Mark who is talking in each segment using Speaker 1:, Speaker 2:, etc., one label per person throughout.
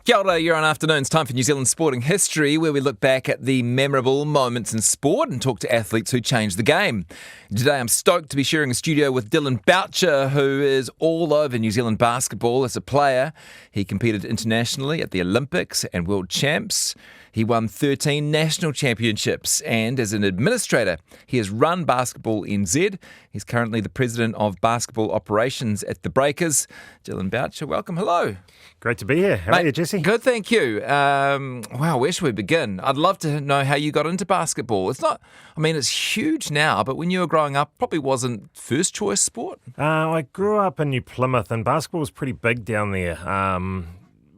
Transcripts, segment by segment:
Speaker 1: Kia ora, you're on Afternoons. Time for New Zealand sporting history, where we look back at the memorable moments in sport and talk to athletes who changed the game. Today I'm stoked to be sharing a studio with Dillon Boucher, who is all over New Zealand basketball as a player. He competed internationally at the Olympics and World Champs. He won 13 national championships, and as an administrator, he has run Basketball NZ. He's currently the president of basketball operations at the Breakers. Dillon Boucher, welcome. Hello.
Speaker 2: Great to be here. How are you, Jesse?
Speaker 1: Good, thank you. Wow, where should we begin? I'd love to know how you got into basketball. It's huge now, but when you were growing up, probably wasn't first choice sport.
Speaker 2: I grew up in New Plymouth, and basketball was pretty big down there.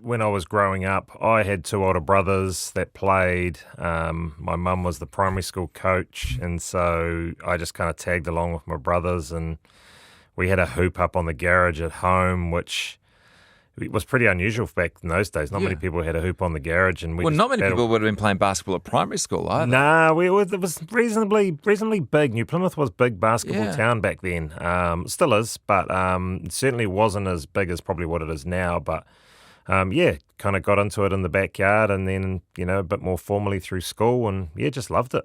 Speaker 2: When I was growing up, I had two older brothers that played. My mum was the primary school coach, and so I just kind of tagged along with my brothers, and we had a hoop up on the garage at home, which was pretty unusual back in those days. Not many people had a hoop on the garage. And
Speaker 1: not many people would have been playing basketball at primary school either.
Speaker 2: Nah, it was reasonably big. New Plymouth was a big basketball town back then. Still is, but it certainly wasn't as big as probably what it is now. But kind of got into it in the backyard, and then, a bit more formally through school, and just loved it.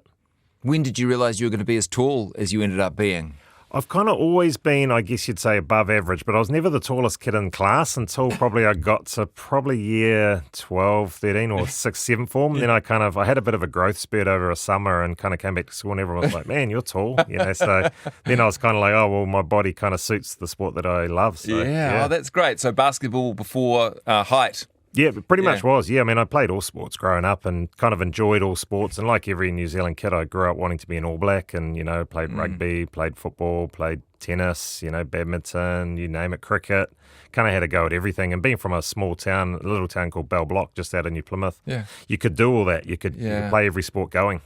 Speaker 1: When did you realise you were going to be as tall as you ended up being?
Speaker 2: I've kind of always been, I guess you'd say, above average, but I was never the tallest kid in class until I got to year 12, 13 or 6, 7 form. Then I had a bit of a growth spurt over a summer and kind of came back to school, and everyone was like, man, you're tall. So then I was kind of like, oh, well, my body kind of suits the sport that I love. So,
Speaker 1: Oh, that's great. So basketball before height.
Speaker 2: Yeah, it pretty much was. Yeah, I played all sports growing up and kind of enjoyed all sports. And like every New Zealand kid, I grew up wanting to be an All Black and, played rugby, played football, played tennis, badminton, you name it, cricket. Kind of had a go at everything. And being from a little town called Bell Block, just out of New Plymouth, you could do all that. You could play every sport going.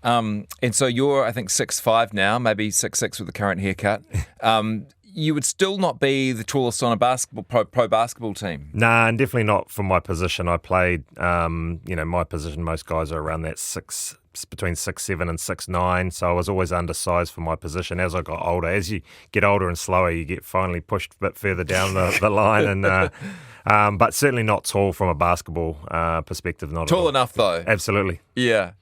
Speaker 1: And so you're, I think, 6'5" now, maybe 6'6" with the current haircut. You would still not be the tallest on a pro basketball team.
Speaker 2: Nah, and definitely not for my position. I played, my position, most guys are around that between 6'7" and 6'9", so I was always undersized for my position. As I got older, as you get older and slower, you get finally pushed a bit further down the line, and but certainly not tall from a basketball perspective. Not
Speaker 1: tall enough, though.
Speaker 2: Absolutely.
Speaker 1: Yeah.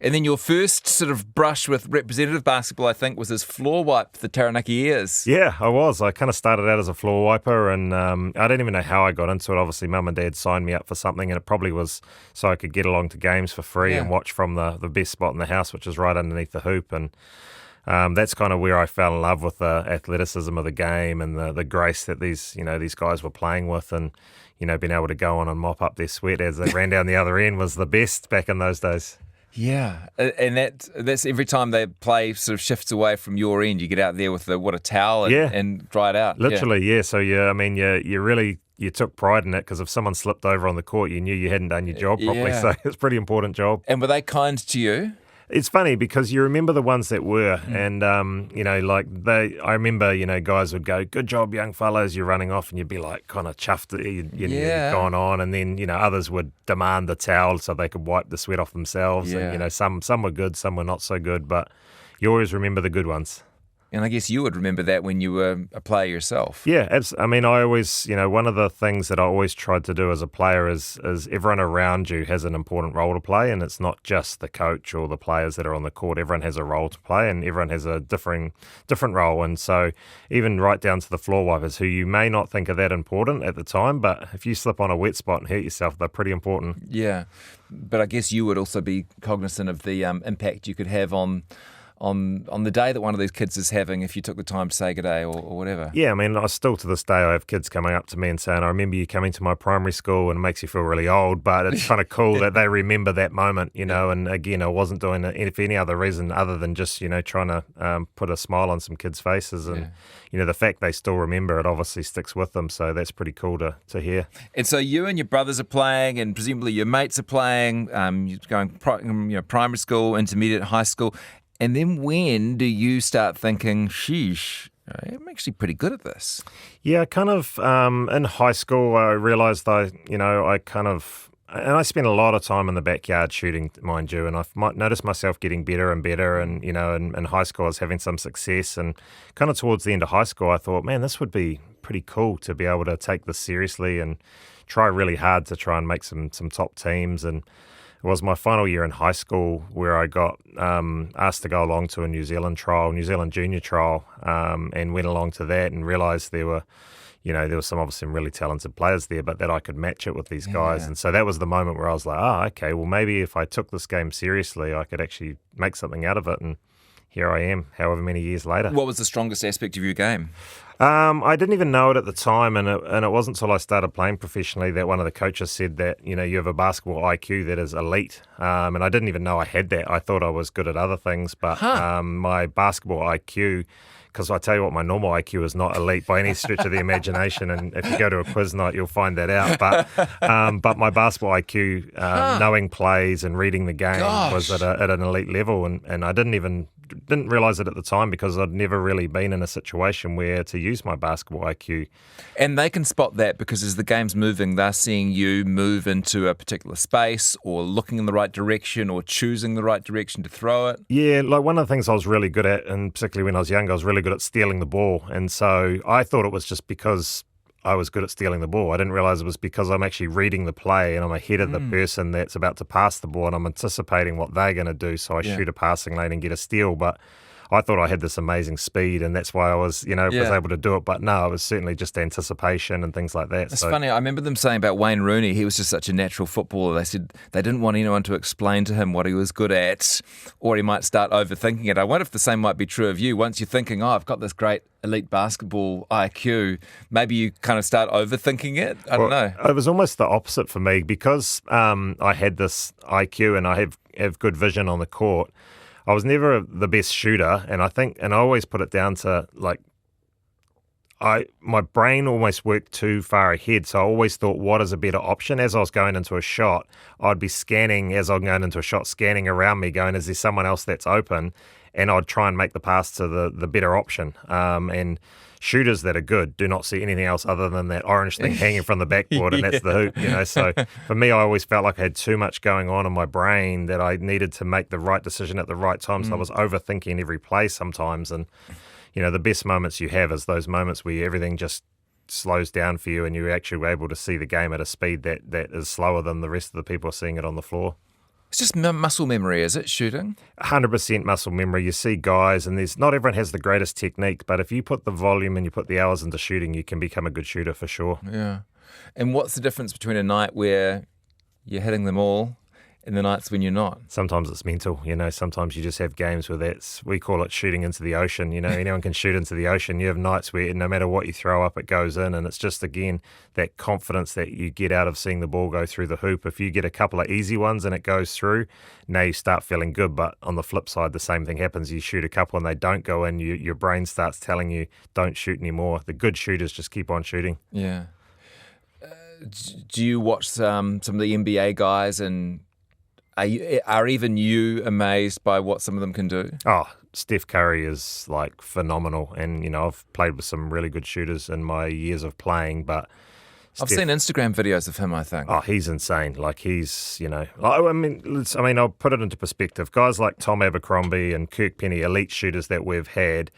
Speaker 1: And then your first sort of brush with representative basketball, I think, was as floor wipe for the Taranaki Airs.
Speaker 2: Yeah, I was. I kind of started out as a floor wiper, and I don't even know how I got into it. Obviously, Mum and Dad signed me up for something, and it probably was so I could get along to games for free and watch from the best spot in the house, which is right underneath the hoop. And that's kind of where I fell in love with the athleticism of the game and the grace that these guys were playing with, and being able to go on and mop up their sweat as they ran down the other end was the best back in those days.
Speaker 1: Yeah, and that's every time they play sort of shifts away from your end, you get out there with a towel and dry it out.
Speaker 2: Literally, yeah. So you took pride in it, because if someone slipped over on the court, you knew you hadn't done your job properly. So it's a pretty important job.
Speaker 1: And were they kind to you?
Speaker 2: It's funny because you remember the ones that were, and I remember, guys would go, "Good job, young fellas," you're running off, and you'd be like kind of chuffed that you'd gone on, and then others would demand the towel so they could wipe the sweat off themselves.
Speaker 1: Yeah.
Speaker 2: And some were good, some were not so good, but you always remember the good ones.
Speaker 1: And I guess you would remember that when you were a player yourself.
Speaker 2: Yeah, I always, one of the things that I always tried to do as a player is everyone around you has an important role to play, and it's not just the coach or the players that are on the court. Everyone has a role to play, and everyone has a different role. And so even right down to the floor wipers, who you may not think are that important at the time, but if you slip on a wet spot and hurt yourself, they're pretty important.
Speaker 1: Yeah, but I guess you would also be cognizant of the impact you could have on the day that one of these kids is having, if you took the time to say good day or whatever. Yeah,
Speaker 2: I still to this day I have kids coming up to me and saying, I remember you coming to my primary school, and it makes you feel really old, but it's kind of cool that they remember that moment, and again, I wasn't doing it for any other reason other than just, trying to put a smile on some kids' faces, and the fact they still remember it obviously sticks with them, so that's pretty cool to hear.
Speaker 1: And so you and your brothers are playing, and presumably your mates are playing, you're going primary school, intermediate, high school. And then when do you start thinking, sheesh, I'm actually pretty good at this?
Speaker 2: Yeah, kind of in high school, I realised I spent a lot of time in the backyard shooting, mind you, and I noticed myself getting better and better, and, in high school I was having some success, and kind of towards the end of high school I thought, man, this would be pretty cool to be able to take this seriously and try really hard to try and make some top teams. And it was my final year in high school where I got asked to go along to a New Zealand junior trial, and went along to that and realised there were some really talented players there, but that I could match it with these guys. And so that was the moment where I was like, okay, well, maybe if I took this game seriously, I could actually make something out of it. And here I am, however many years later.
Speaker 1: What was the strongest aspect of your game?
Speaker 2: I didn't even know it at the time, and it wasn't until I started playing professionally that one of the coaches said that, you have a basketball IQ that is elite. And I didn't even know I had that. I thought I was good at other things, but my basketball IQ, because I tell you what, my normal IQ is not elite by any stretch of the imagination, and if you go to a quiz night, you'll find that out. But my basketball IQ, knowing plays and reading the game, was at an elite level, and I didn't realise it at the time because I'd never really been in a situation where to use my basketball IQ.
Speaker 1: And they can spot that because as the game's moving, they're seeing you move into a particular space or looking in the right direction or choosing the right direction to throw it.
Speaker 2: Yeah, like one of the things I was really good at, and particularly when I was younger, I was really good at stealing the ball. And so I thought it was just because I was good at stealing the ball. I didn't realise it was because I'm actually reading the play and I'm ahead of the person that's about to pass the ball, and I'm anticipating what they're going to do, so I shoot a passing lane and get a steal. But I thought I had this amazing speed, and that's why I was, was able to do it. But no, it was certainly just anticipation and things like that.
Speaker 1: It's funny. I remember them saying about Wayne Rooney, he was just such a natural footballer. They said they didn't want anyone to explain to him what he was good at, or he might start overthinking it. I wonder if the same might be true of you. Once you're thinking, I've got this great elite basketball IQ, maybe you kind of start overthinking it? I don't know.
Speaker 2: It was almost the opposite for me because I had this IQ and I have good vision on the court. I was never the best shooter, and I always put it down to my brain almost worked too far ahead, so I always thought, what is a better option? As I was going into a shot, I'd be scanning around me, going, is there someone else that's open? And I'd try and make the pass to the better option. And shooters that are good do not see anything else other than that orange thing hanging from the backboard, and that's the hoop. So for me, I always felt like I had too much going on in my brain that I needed to make the right decision at the right time. So I was overthinking every play sometimes. And the best moments you have is those moments where everything just slows down for you and you're actually able to see the game at a speed that is slower than the rest of the people seeing it on the floor.
Speaker 1: It's just muscle memory, is it, shooting?
Speaker 2: 100% muscle memory. You see guys, and not everyone has the greatest technique, but if you put the volume and you put the hours into shooting, you can become a good shooter for sure.
Speaker 1: Yeah. And what's the difference between a night where you're hitting them all and the nights when you're not?
Speaker 2: Sometimes it's mental. Sometimes you just have games where we call it shooting into the ocean. Anyone can shoot into the ocean. You have nights where no matter what you throw up, it goes in, and it's just, again, that confidence that you get out of seeing the ball go through the hoop. If you get a couple of easy ones and it goes through, now you start feeling good. But on the flip side, the same thing happens. You shoot a couple and they don't go in, your brain starts telling you, don't shoot anymore. The good shooters just keep on shooting.
Speaker 1: Yeah. Do you watch some of the NBA guys, and are even you amazed by what some of them can do?
Speaker 2: Oh, Steph Curry is phenomenal, and I've played with some really good shooters in my years of playing, but
Speaker 1: I've seen Instagram videos of him, I think.
Speaker 2: Oh, he's insane. He's, I'll put it into perspective. Guys like Tom Abercrombie and Kirk Penny, elite shooters that we've had,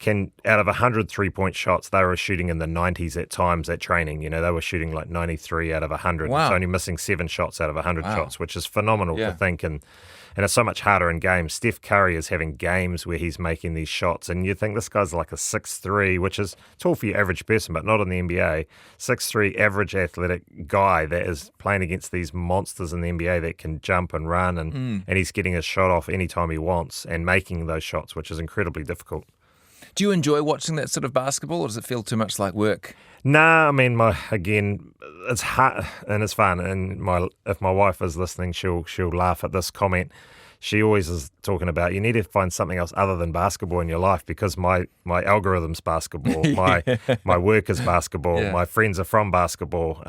Speaker 2: out of 100 three-point shots, they were shooting in the 90s at times at training. They were shooting 93 out of 100.
Speaker 1: Wow.
Speaker 2: It's only missing 7 shots out of 100 shots, which is phenomenal to think. And it's so much harder in games. Steph Curry is having games where he's making these shots, and you think this guy's like a 6'3", which is tall for your average person, but not in the NBA. 6'3", average athletic guy that is playing against these monsters in the NBA that can jump and run, and he's getting his shot off anytime he wants and making those shots, which is incredibly difficult.
Speaker 1: Do you enjoy watching that sort of basketball, or does it feel too much like work?
Speaker 2: Nah, it's hard and it's fun. And if my wife is listening, she'll laugh at this comment. She always is talking about, you need to find something else other than basketball in your life, because my algorithm's basketball, my work is basketball, my friends are from basketball.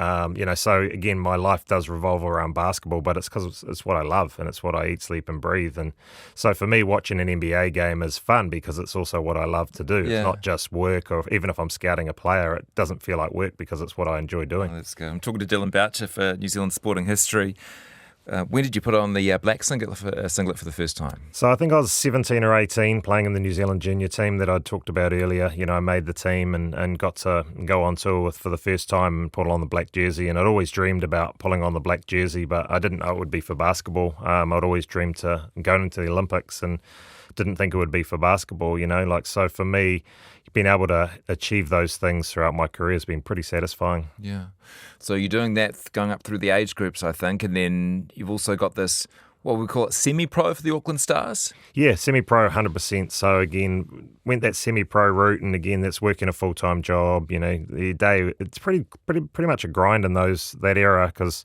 Speaker 2: So again, my life does revolve around basketball, but it's because it's what I love and it's what I eat, sleep and breathe. And so for me, watching an NBA game is fun because it's also what I love to do. It's not just work, or even if I'm scouting a player, it doesn't feel like work because it's what I enjoy doing.
Speaker 1: Oh, that's good. I'm talking to Dillon Boucher for New Zealand Sporting History. When did you put on the black singlet for the first time?
Speaker 2: So I think I was 17 or 18 playing in the New Zealand junior team that I talked about earlier. I made the team and got to go on tour for the first time and put on the black jersey. And I'd always dreamed about pulling on the black jersey, but I didn't know it would be for basketball. I'd always dreamed to go into the Olympics and didn't think it would be for basketball, So for me, being able to achieve those things throughout my career has been pretty satisfying.
Speaker 1: Yeah. So you're doing that going up through the age groups, I think, and then you've also got this, what we call it, semi-pro for the Auckland Stars?
Speaker 2: Yeah, semi-pro 100%. So again, went that semi-pro route, and again, that's working a full-time job. The day, it's pretty much a grind in that era, because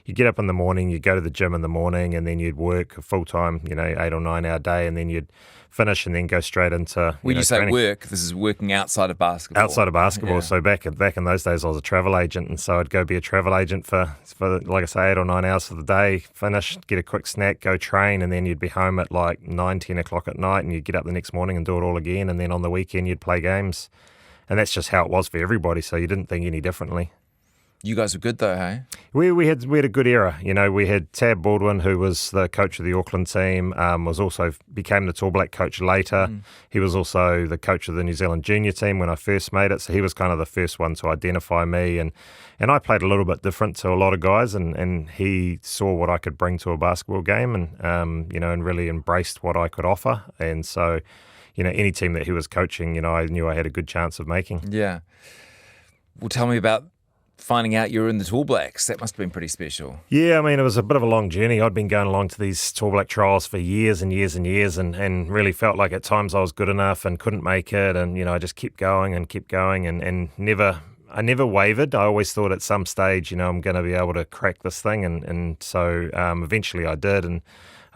Speaker 2: you get up in the morning, you go to the gym in the morning, and then you'd work a full-time, 8 or 9 hour day, and then you'd finish and then go straight into
Speaker 1: when you say
Speaker 2: training.
Speaker 1: Work, this is working outside of basketball.
Speaker 2: Outside of basketball.
Speaker 1: Yeah.
Speaker 2: So back in those days, I was a travel agent, and so I'd go be a travel agent for like I say, 8 or 9 hours of the day, finish, get a quick snack, go train, and then you'd be home at like 9, 10 o'clock at night, and you'd get up the next morning and do it all again, and then on the weekend you'd play games. And that's just how it was for everybody, so you didn't think any differently.
Speaker 1: You guys were good though, hey?
Speaker 2: We had a good era. We had Tab Baldwin, who was the coach of the Auckland team, became the Tall Black coach later. He was also the coach of the New Zealand junior team when I first made it. So he was kind of the first one to identify me, and I played a little bit different to a lot of guys, and he saw what I could bring to a basketball game, and and really embraced what I could offer. And so, any team that he was coaching, I knew I had a good chance of making.
Speaker 1: Yeah. Well, tell me about finding out you were in the Tall Blacks. That must have been pretty special.
Speaker 2: Yeah, it was a bit of a long journey. I'd been going along to these Tall Black trials for years and years and years, and really felt like at times I was good enough and couldn't make it, and I just kept going and I never wavered. I always thought at some stage, I'm going to be able to crack this thing, and so eventually I did, and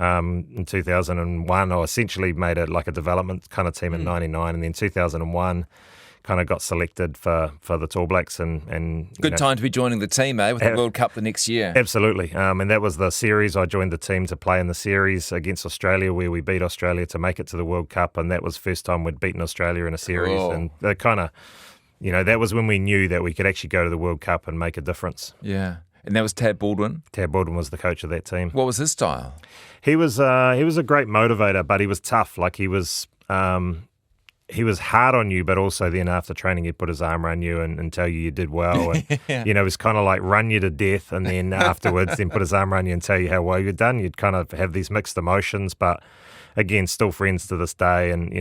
Speaker 2: in 2001 I essentially made it like a development kind of team in 99, and then 2001 kind of got selected for the Tall Blacks, and
Speaker 1: good time to be joining the team, with the World Cup the next year.
Speaker 2: Absolutely, and that was the series. I joined the team to play in the series against Australia, where we beat Australia to make it to the World Cup, and that was the first time we'd beaten Australia in a series.
Speaker 1: Cool.
Speaker 2: And they kind of, that was when we knew that we could actually go to the World Cup and make a difference.
Speaker 1: Yeah, and that was Tab Baldwin.
Speaker 2: Tab Baldwin was the coach of that team.
Speaker 1: What was his style?
Speaker 2: He was a great motivator, but he was tough. Like he was hard on you, but also then after training, he'd put his arm around you and tell you did well. And,
Speaker 1: Yeah.
Speaker 2: it was kind of like run you to death, and then afterwards, then put his arm around you and tell you how well you'd done. You'd kind of have these mixed emotions, but again, still friends to this day. And,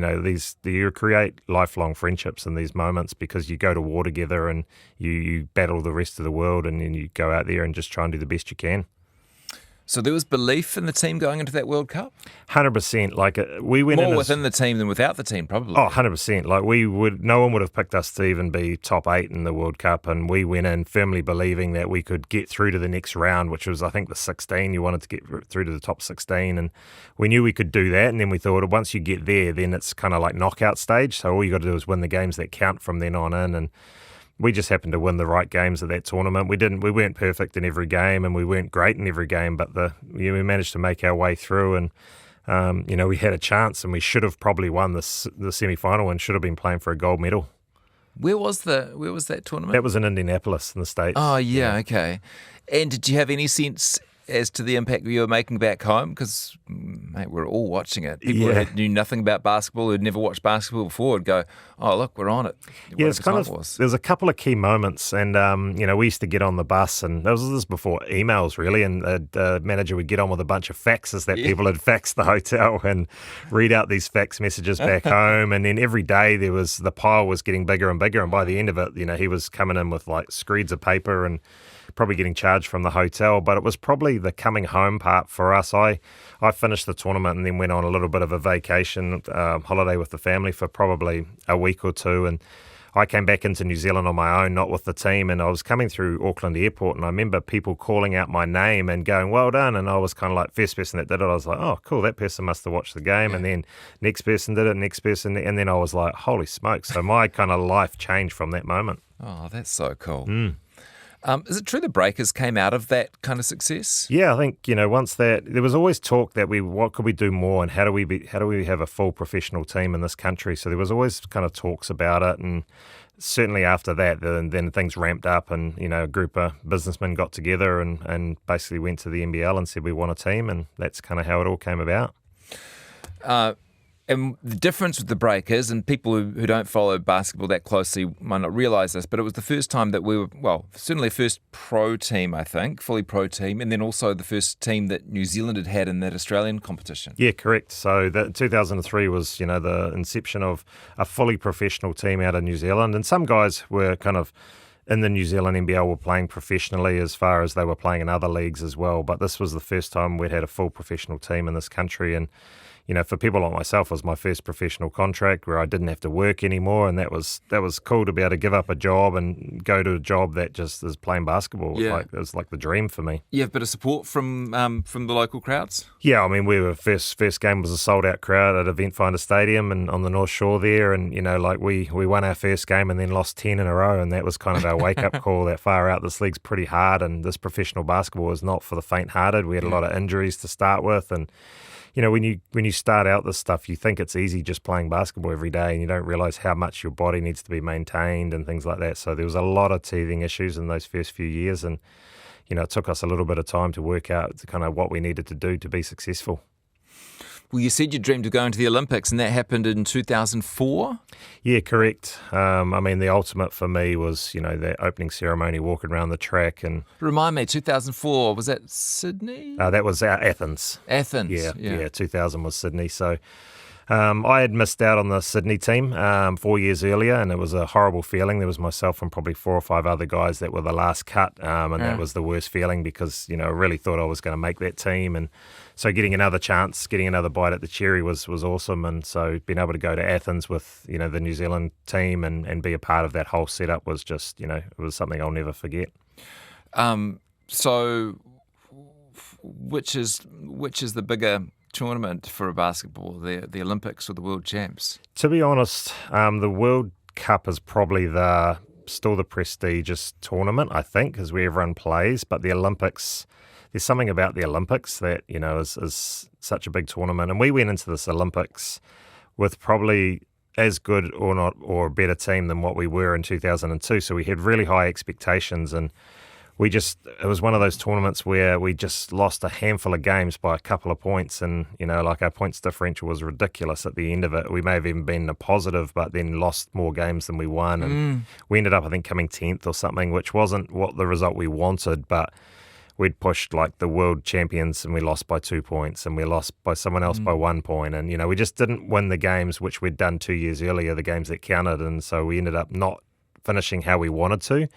Speaker 2: you create lifelong friendships in these moments, because you go to war together and you battle the rest of the world, and then you go out there and just try and do the best you can.
Speaker 1: So there was belief in the team going into that World Cup?
Speaker 2: 100%. Like we went in
Speaker 1: more within the team than without the team, probably.
Speaker 2: Oh, 100%. Like no one would have picked us to even be top 8 in the World Cup, and we went in firmly believing that we could get through to the next round, which was, I think, the 16. You wanted to get through to the top 16, and we knew we could do that. And then we thought, once you get there, then it's kind of like knockout stage. So all you got to do is win the games that count from then on in, and we just happened to win the right games at that tournament. We weren't perfect in every game, and we weren't great in every game, but we managed to make our way through, and we had a chance, and we should have probably won the semi-final and should have been playing for a gold medal.
Speaker 1: Where was that tournament?
Speaker 2: That was in Indianapolis in the States.
Speaker 1: Oh, yeah, okay. And did you have any sense as to the impact you were making back home? Because, mate, we're all watching it. People who knew nothing about basketball, who'd never watched basketball before, would go, oh, look, we're on it.
Speaker 2: Yeah, it's kind of, there's a couple of key moments, and, we used to get on the bus, and this was before emails, really, and the manager would get on with a bunch of faxes that people had faxed the hotel and read out these fax messages back home, and then every day the pile was getting bigger and bigger, and by the end of it, he was coming in with like screeds of paper and probably getting charged from the hotel. But it was probably the coming home part for us. I finished the tournament and then went on a little bit of a vacation holiday with the family for probably a week or two, and I came back into New Zealand on my own, not with the team, and I was coming through Auckland Airport, and I remember people calling out my name and going, well done, and I was kind of like, first person that did it, I was like, oh, cool, that person must have watched the game, and then next person did it, next person, and then I was like, holy smokes. So my kind of life changed from that moment.
Speaker 1: Oh, that's so cool. Is it true the Breakers came out of that kind of success?
Speaker 2: Yeah, I think, once that, there was always talk that what could we do more, and how do we have a full professional team in this country? So there was always kind of talks about it, and certainly after that, then things ramped up, and a group of businessmen got together and basically went to the NBL and said we want a team, and that's kind of how it all came about.
Speaker 1: And the difference with the Breakers, and people who don't follow basketball that closely might not realise this, but it was the first time that we were, certainly first pro team, I think, fully pro team, and then also the first team that New Zealand had in that Australian competition.
Speaker 2: Yeah, correct. So 2003 was, the inception of a fully professional team out of New Zealand, and some guys were kind of in the New Zealand NBL were playing professionally as far as they were playing in other leagues as well, but this was the first time we'd had a full professional team in this country, and for people like myself, it was my first professional contract where I didn't have to work anymore, and that was cool to be able to give up a job and go to a job that just is playing basketball.
Speaker 1: Yeah.
Speaker 2: It was like the dream for me.
Speaker 1: You have a bit of support from the local crowds?
Speaker 2: Yeah, I mean, we were first game was a sold out crowd at Event Finder Stadium and on the North Shore there, and we won our first game and then lost 10 in a row, and that was kind of our wake up call that far out. This league's pretty hard, and this professional basketball is not for the faint hearted. We had a lot of injuries to start with, and when you start out this stuff, you think it's easy just playing basketball every day, and you don't realise how much your body needs to be maintained and things like that. So there was a lot of teething issues in those first few years, and it took us a little bit of time to work out kind of what we needed to do to be successful.
Speaker 1: Well, you said you dreamed of going to the Olympics, and that happened in 2004?
Speaker 2: Yeah, correct. The ultimate for me was, the opening ceremony, walking around the track. And
Speaker 1: Remind me, 2004, was that Sydney?
Speaker 2: That was Athens.
Speaker 1: Athens,
Speaker 2: yeah. 2000 was Sydney. So I had missed out on the Sydney team 4 years earlier, and it was a horrible feeling. There was myself and probably 4 or 5 other guys that were the last cut, that was the worst feeling because, I really thought I was going to make that team. And so getting another chance, getting another bite at the cherry was awesome. And so being able to go to Athens with, the New Zealand team and be a part of that whole setup was just, it was something I'll never forget.
Speaker 1: So which is the bigger tournament for a basketball, the Olympics or the World Champs?
Speaker 2: To be honest, the World Cup is probably still the prestigious tournament, I think, because where everyone plays. But the Olympics, there's something about the Olympics that is such a big tournament. And we went into this Olympics with probably as good or a better team than what we were in 2002. So we had really high expectations, and it was one of those tournaments where we just lost a handful of games by a couple of points, and our points differential was ridiculous at the end of it. We may have even been a positive, but then lost more games than we won, and we ended up, I think, coming 10th or something, which wasn't what the result we wanted, but we'd pushed like the world champions, and we lost by 2 points, and we lost by someone else by 1 point, and we just didn't win the games which we'd done 2 years earlier, the games that counted, and so we ended up not finishing how we wanted to.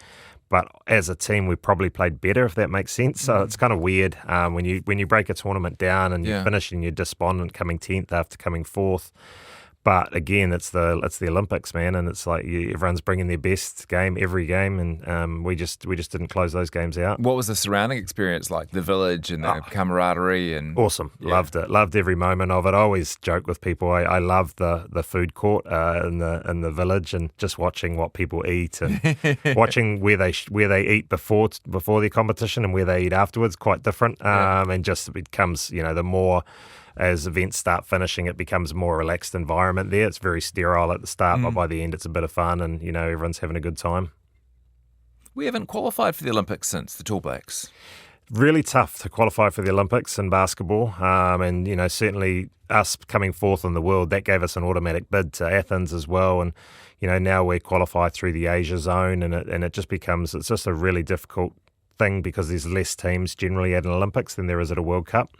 Speaker 2: But as a team, we probably played better, if that makes sense. So it's kind of weird when you break a tournament down and you finish and you're despondent coming 10th after coming 4th. But again, it's the Olympics, man, and it's like everyone's bringing their best game every game, and we just didn't close those games out.
Speaker 1: What was the surrounding experience like? The village and the camaraderie and
Speaker 2: awesome, loved it, loved every moment of it. I always joke with people, I love the food court in the village, and just watching what people eat and watching where they eat before the competition and where they eat afterwards. Quite different, and just it becomes the more. As events start finishing, it becomes a more relaxed environment there. It's very sterile at the start, but by the end, it's a bit of fun, and everyone's having a good time.
Speaker 1: We haven't qualified for the Olympics since the Tall Blacks.
Speaker 2: Really tough to qualify for the Olympics in basketball, and certainly us coming 4th in the world, that gave us an automatic bid to Athens as well. And now we qualify through the Asia zone, and it just becomes it's just a really difficult thing because there's less teams generally at an Olympics than there is at a World Cup.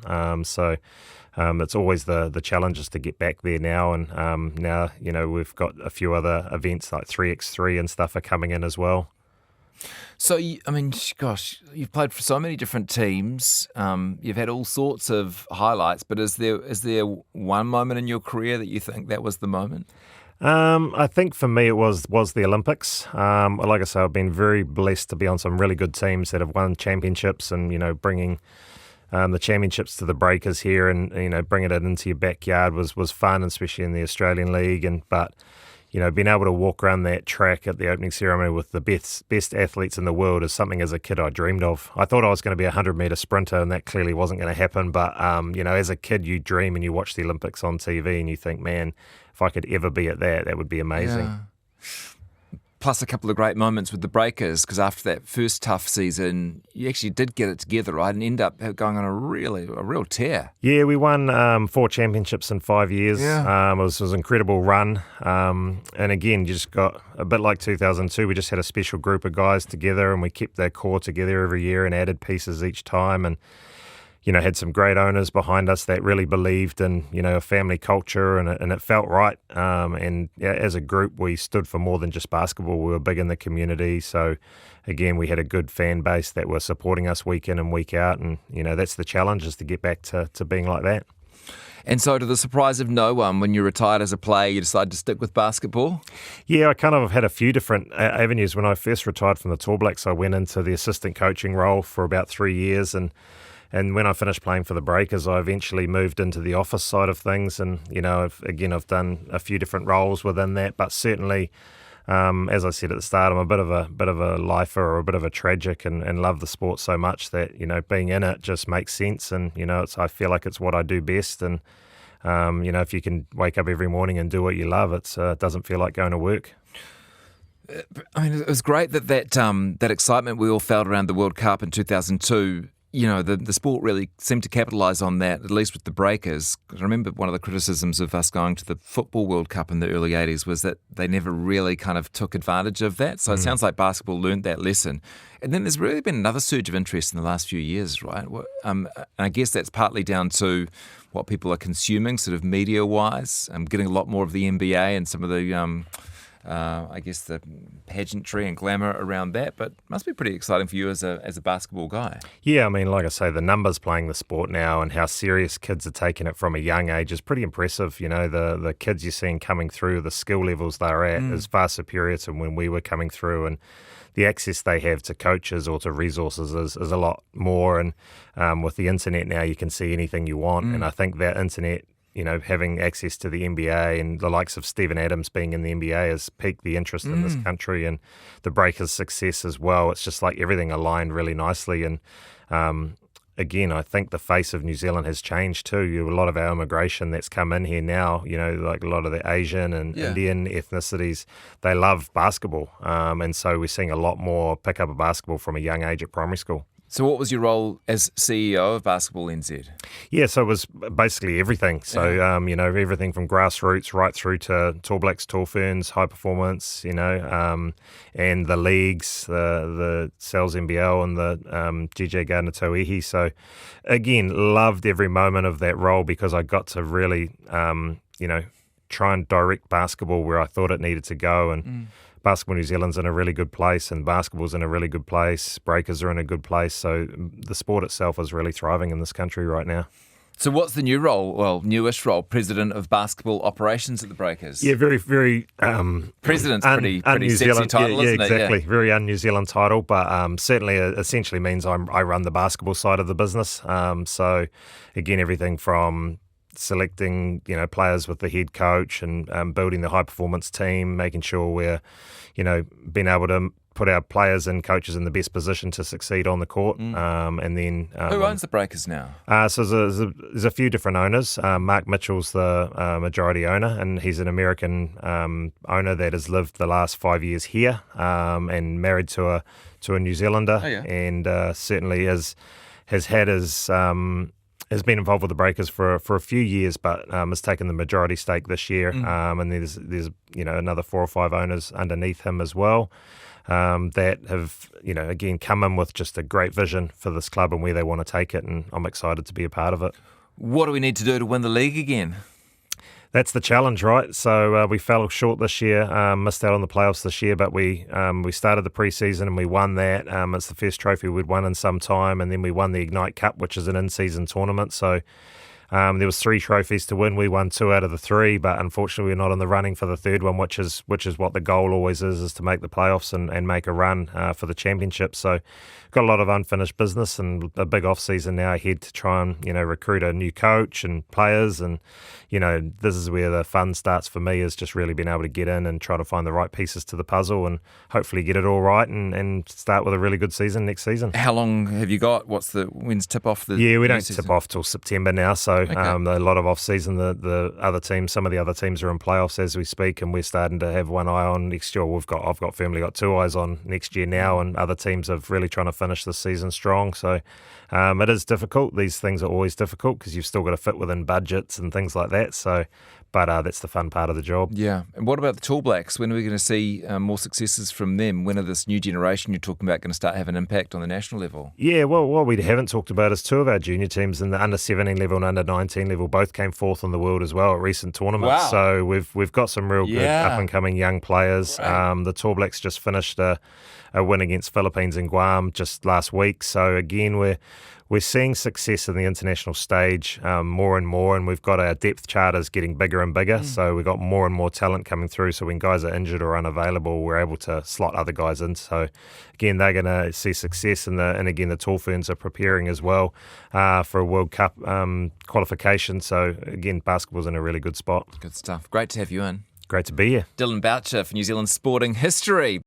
Speaker 2: It's always the challenge is to get back there now, and now we've got a few other events like 3x3 and stuff are coming in as well.
Speaker 1: So, gosh, you've played for so many different teams. You've had all sorts of highlights, but is there one moment in your career that you think that was the moment?
Speaker 2: I think for me it was the Olympics. Like I say, I've been very blessed to be on some really good teams that have won championships, and bringing the championships to the Breakers here, and bringing it into your backyard was fun, especially in the Australian League. But being able to walk around that track at the opening ceremony with the best athletes in the world is something as a kid I dreamed of. I thought I was going to be a 100-metre sprinter, and that clearly wasn't going to happen. But as a kid, you dream and you watch the Olympics on TV, and you think, man, if I could ever be at that would be amazing.
Speaker 1: plus a couple of great moments with the Breakers, because after that first tough season, you actually did get it together, right, and end up going on a real tear.
Speaker 2: Yeah, we won 4 championships in 5 years.
Speaker 1: Yeah.
Speaker 2: It was an incredible run. And again, you just got a bit like 2002. We just had a special group of guys together, and we kept that core together every year and added pieces each time. And had some great owners behind us that really believed in, a family culture, and it felt right. And as a group, we stood for more than just basketball. We were big in the community. So, again, we had a good fan base that were supporting us week in and week out. And, that's the challenge, is to get back to being like that.
Speaker 1: And so, to the surprise of no one, when you retired as a player, you decided to stick with basketball?
Speaker 2: Yeah, I kind of had a few different avenues. When I first retired from the Tall Blacks, I went into the assistant coaching role for about 3 years. And when I finished playing for the Breakers, I eventually moved into the office side of things. And, I've done a few different roles within that. But certainly, as I said at the start, I'm a bit of a lifer, or a bit of a tragic, and love the sport so much that, being in it just makes sense. And, I feel like it's what I do best. And, if you can wake up every morning and do what you love, it doesn't feel like going to work.
Speaker 1: I mean, it was great that excitement we all felt around the World Cup in 2002. The sport really seemed to capitalise on that, at least with the Breakers. I remember one of the criticisms of us going to the Football World Cup in the early 80s was that they never really kind of took advantage of that. So it sounds like basketball learned that lesson. And then there's really been another surge of interest in the last few years, right? And I guess that's partly down to what people are consuming, sort of media-wise. Getting a lot more of the NBA and some of the... I guess the pageantry and glamour around that, but it must be pretty exciting for you as a basketball guy.
Speaker 2: Yeah, I mean, like I say, the numbers playing the sport now and how serious kids are taking it from a young age is pretty impressive. The kids you're seeing coming through, the skill levels they're at is far superior to when we were coming through, and the access they have to coaches or to resources is a lot more. And with the internet now, you can see anything you want, and I think that internet, having access to the NBA and the likes of Steven Adams being in the NBA has piqued the interest in this country, and the Breakers' success as well. It's just like everything aligned really nicely. And again, I think the face of New Zealand has changed too. You have a lot of our immigration that's come in here now, like a lot of the Asian and Indian ethnicities, they love basketball. And so we're seeing a lot more pick up a basketball from a young age at primary school.
Speaker 1: So what was your role as CEO of Basketball NZ?
Speaker 2: Yeah, so it was basically everything. So, everything from grassroots right through to Tall Blacks, Tall Ferns, high performance, and the leagues, the Cells NBL and the GJ Gardner Tauihi. So, again, loved every moment of that role because I got to really, try and direct basketball where I thought it needed to go. And Basketball New Zealand's in a really good place, and basketball's in a really good place. Breakers are in a good place. So the sport itself is really thriving in this country right now.
Speaker 1: So what's the new role? Well, newish role, President of Basketball Operations at the Breakers.
Speaker 2: Yeah, very, very...
Speaker 1: President's pretty sexy
Speaker 2: Zealand
Speaker 1: title, isn't it?
Speaker 2: Exactly. Very un-New Zealand title, but certainly essentially means I run the basketball side of the business. So, again, everything from selecting, players with the head coach and building the high-performance team, making sure we're, being able to put our players and coaches in the best position to succeed on the court. And then
Speaker 1: who owns the Breakers now?
Speaker 2: So there's a few different owners. Mark Mitchell's the majority owner, and he's an American owner that has lived the last 5 years here and married to a New Zealander, and certainly has had his has been involved with the Breakers for a few years, but has taken the majority stake this year. And there's another 4 or 5 owners underneath him as well. That have, again, come in with just a great vision for this club and where they want to take it, and I'm excited to be a part of it.
Speaker 1: What do we need to do to win the league again?
Speaker 2: That's the challenge, right? So we fell short this year, missed out on the playoffs this year, but we started the pre-season and we won that. It's the first trophy we'd won in some time, and then we won the Ignite Cup, which is an in-season tournament. So there was 3 trophies to win. We won 2 out of the 3, but unfortunately we're not in the running for the third one, which is what the goal always is to make the playoffs and make a run for the championship. So got a lot of unfinished business and a big off-season now ahead to try and, recruit a new coach and players. And, this is where the fun starts for me, is just really being able to get in and try to find the right pieces to the puzzle and hopefully get it all right and start with a really good season next season.
Speaker 1: How long have you got? When's tip off?
Speaker 2: We don't tip off till September now. So So a lot of off-season, the other teams, some of the other teams are in playoffs as we speak, and we're starting to have one eye on next year. I've got firmly got two eyes on next year now, and other teams are really trying to finish the season strong. So it is difficult. These things are always difficult because you've still got to fit within budgets and things like that. So, but that's the fun part of the job.
Speaker 1: Yeah. And what about the Tall Blacks? When are we going to see more successes from them? When are this new generation you're talking about going to start having an impact on the national level?
Speaker 2: Yeah, well, what we haven't talked about is two of our junior teams in the under-17 level and under-19 level both came fourth in the world as well at recent tournaments.
Speaker 1: Wow.
Speaker 2: So we've got some real good up-and-coming young players.
Speaker 1: Right.
Speaker 2: The Tall Blacks just finished a win against Philippines and Guam just last week. So again, we're seeing success in the international stage more and more, and we've got our depth charters getting bigger and bigger. So we've got more and more talent coming through. So when guys are injured or unavailable, we're able to slot other guys in. So again, they're going to see success, and again, the Tall Ferns are preparing as well for a World Cup qualification. So again, basketball's in a really good spot.
Speaker 1: Good stuff. Great to have you in.
Speaker 2: Great to be here.
Speaker 1: Dillon Boucher for New Zealand Sporting History.